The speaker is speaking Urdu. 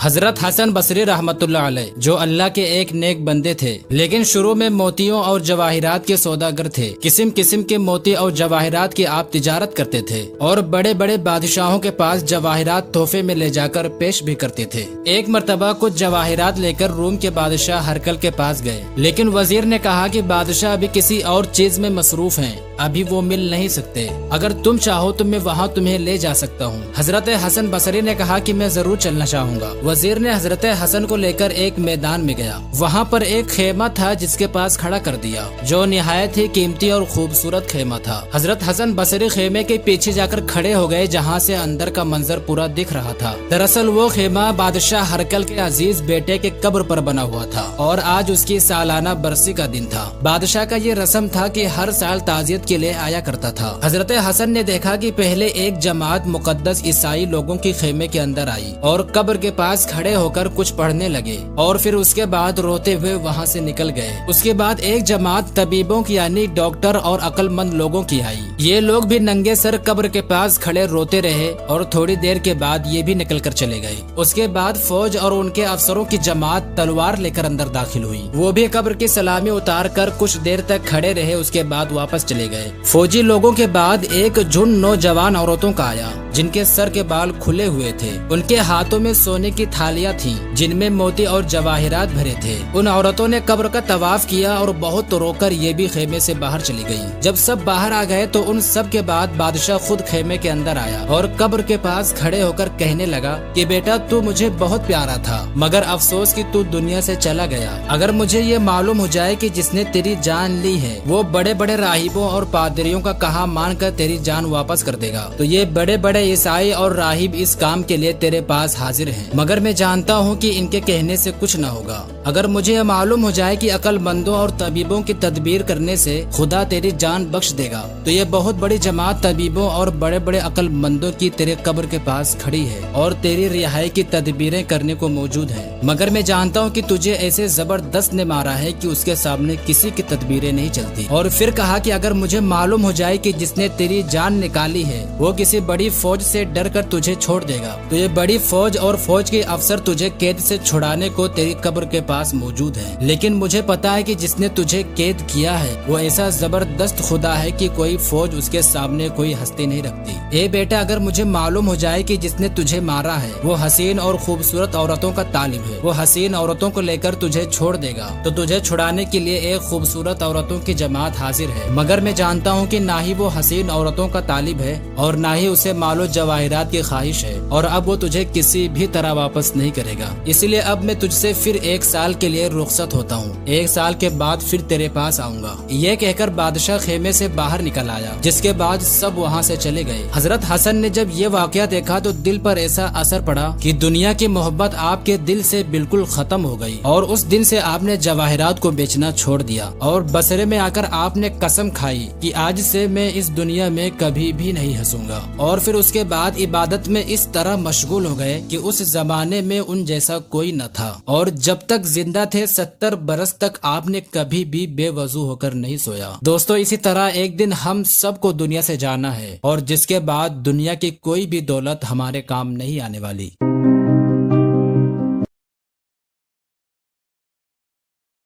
حضرت حسن بصری رحمت اللہ علیہ جو اللہ کے ایک نیک بندے تھے، لیکن شروع میں موتیوں اور جواہرات کے سوداگر تھے۔ قسم قسم کے موتی اور جواہرات کی آپ تجارت کرتے تھے اور بڑے بڑے بادشاہوں کے پاس جواہرات تحفے میں لے جا کر پیش بھی کرتے تھے۔ ایک مرتبہ کچھ جواہرات لے کر روم کے بادشاہ ہرکل کے پاس گئے، لیکن وزیر نے کہا کہ بادشاہ ابھی کسی اور چیز میں مصروف ہیں، ابھی وہ مل نہیں سکتے، اگر تم چاہو تو میں وہاں تمہیں لے جا سکتا ہوں۔ حضرت حسن بصری نے کہا کہ میں ضرور چلنا چاہوں گا۔ وزیر نے حضرت حسن کو لے کر ایک میدان میں گیا، وہاں پر ایک خیمہ تھا جس کے پاس کھڑا کر دیا، جو نہایت ہی قیمتی اور خوبصورت خیمہ تھا۔ حضرت حسن بصری خیمے کے پیچھے جا کر کھڑے ہو گئے، جہاں سے اندر کا منظر پورا دکھ رہا تھا۔ دراصل وہ خیمہ بادشاہ ہرکل کے عزیز بیٹے کے قبر پر بنا ہوا تھا اور آج اس کی سالانہ برسی کا دن تھا۔ بادشاہ کا یہ رسم تھا کہ ہر سال تعزیت کے لیے آیا کرتا تھا۔ حضرت حسن نے دیکھا کہ پہلے ایک جماعت مقدس عیسائی لوگوں کی خیمے کے اندر آئی اور قبر کے پاس کھڑے ہو کر کچھ پڑھنے لگے اور پھر اس کے بعد روتے ہوئے وہاں سے نکل گئے۔ اس کے بعد ایک جماعت طبیبوں کی یعنی ڈاکٹر اور عقل مند لوگوں کی آئی۔ یہ لوگ بھی ننگے سر قبر کے پاس کھڑے روتے رہے اور تھوڑی دیر کے بعد یہ بھی نکل کر چلے گئے۔ اس کے بعد فوج اور ان کے افسروں کی جماعت تلوار لے کر اندر داخل ہوئی، وہ بھی قبر کی سلامی اتار کر کچھ دیر تک کھڑے رہے، اس کے بعد واپس چلے گئے۔ فوجی لوگوں کے بعد ایک جھنڈ نوجوان عورتوں کا آیا جن کے سر کے بال کھلے ہوئے تھے، ان کے ہاتھوں میں سونے کی تھالیاں تھیں جن میں موتی اور جواہرات بھرے تھے۔ ان عورتوں نے قبر کا طواف کیا اور بہت رو کر یہ بھی خیمے سے باہر چلی گئی۔ جب سب باہر آ گئے تو ان سب کے بعد بادشاہ خود خیمے کے اندر آیا اور قبر کے پاس کھڑے ہو کر کہنے لگا کہ بیٹا تو مجھے بہت پیارا تھا، مگر افسوس کہ تو دنیا سے چلا گیا۔ اگر مجھے یہ معلوم ہو جائے کہ جس نے تیری جان لی ہے وہ بڑے بڑے راہبوں اور پادریوں کا کہا مان کر تیری جان واپس کر دے گا تو یہ بڑے بڑے عیسائی اور راہب اس کام کے لیے تیرے پاس حاضر ہیں، مگر میں جانتا ہوں کہ ان کے کہنے سے کچھ نہ ہوگا۔ اگر مجھے یہ معلوم ہو جائے کہ عقل مندوں اور طبیبوں کی تدبیر کرنے سے خدا تیری جان بخش دے گا تو یہ بہت بڑی جماعت طبیبوں اور بڑے بڑے عقل مندوں کی تیرے قبر کے پاس کھڑی ہے اور تیری رہائی کی تدبیریں کرنے کو موجود ہیں، مگر میں جانتا ہوں کہ تجھے ایسے زبردست نے مارا ہے کہ اس کے سامنے کسی کی تدبیریں نہیں چلتی۔ اور پھر کہا کہ اگر مجھے معلوم ہو جائے کہ جس نے تیری جان نکالی ہے وہ کسی بڑی فوج سے ڈر کر تجھے چھوڑ دے گا تو یہ بڑی فوج اور فوج کے افسر تجھے قید سے چھڑانے کو تیری قبر کے پاس موجود ہے، لیکن مجھے پتا ہے کہ جس نے تجھے قید کیا ہے وہ ایسا زبردست خدا ہے کہ کوئی فوج اس کے سامنے کوئی ہستی نہیں رکھتی۔ اے بیٹا اگر مجھے معلوم ہو جائے کہ جس نے تجھے مارا ہے وہ حسین اور خوبصورت عورتوں کا طالب ہے، وہ حسین عورتوں کو لے کر تجھے چھوڑ دے گا تو تجھے چھڑانے کے لیے ایک خوبصورت عورتوں کی جماعت حاضر ہے، مگر میں جانتا ہوں کہ نہ ہی وہ حسین عورتوں کا طالب ہے اور نہ ہی اسے مال و جواہرات کی خواہش ہے، اور اب وہ تجھے کسی بھی طرح واپس نہیں کرے گا، اس لیے اب میں تجھ سے پھر 1 سال کے لیے رخصت ہوتا ہوں، 1 سال کے بعد پھر تیرے پاس آؤں گا۔ یہ کہہ کر بادشاہ خیمے سے باہر نکل آیا، جس کے بعد سب وہاں سے چلے گئے۔ حضرت حسن نے جب یہ واقعہ دیکھا تو دل پر ایسا اثر پڑا کہ دنیا کی محبت آپ کے دل سے بالکل ختم ہو گئی، اور اس دن سے آپ نے جواہرات کو بیچنا چھوڑ دیا اور بصرے میں آ کر آپ نے قسم کھائی کہ آج سے میں اس دنیا میں کبھی بھی نہیں ہنسوں گا، اور پھر اس کے بعد عبادت میں اس طرح مشغول ہو گئے کہ اس زمانے میں ان جیسا کوئی نہ تھا، اور جب تک زندہ تھے 70 برس تک آپ نے کبھی بھی بے وضو ہو کر نہیں سویا۔ دوستو اسی طرح ایک دن ہم سب کو دنیا سے جانا ہے، اور جس کے بعد دنیا کی کوئی بھی دولت ہمارے کام نہیں آنے والی۔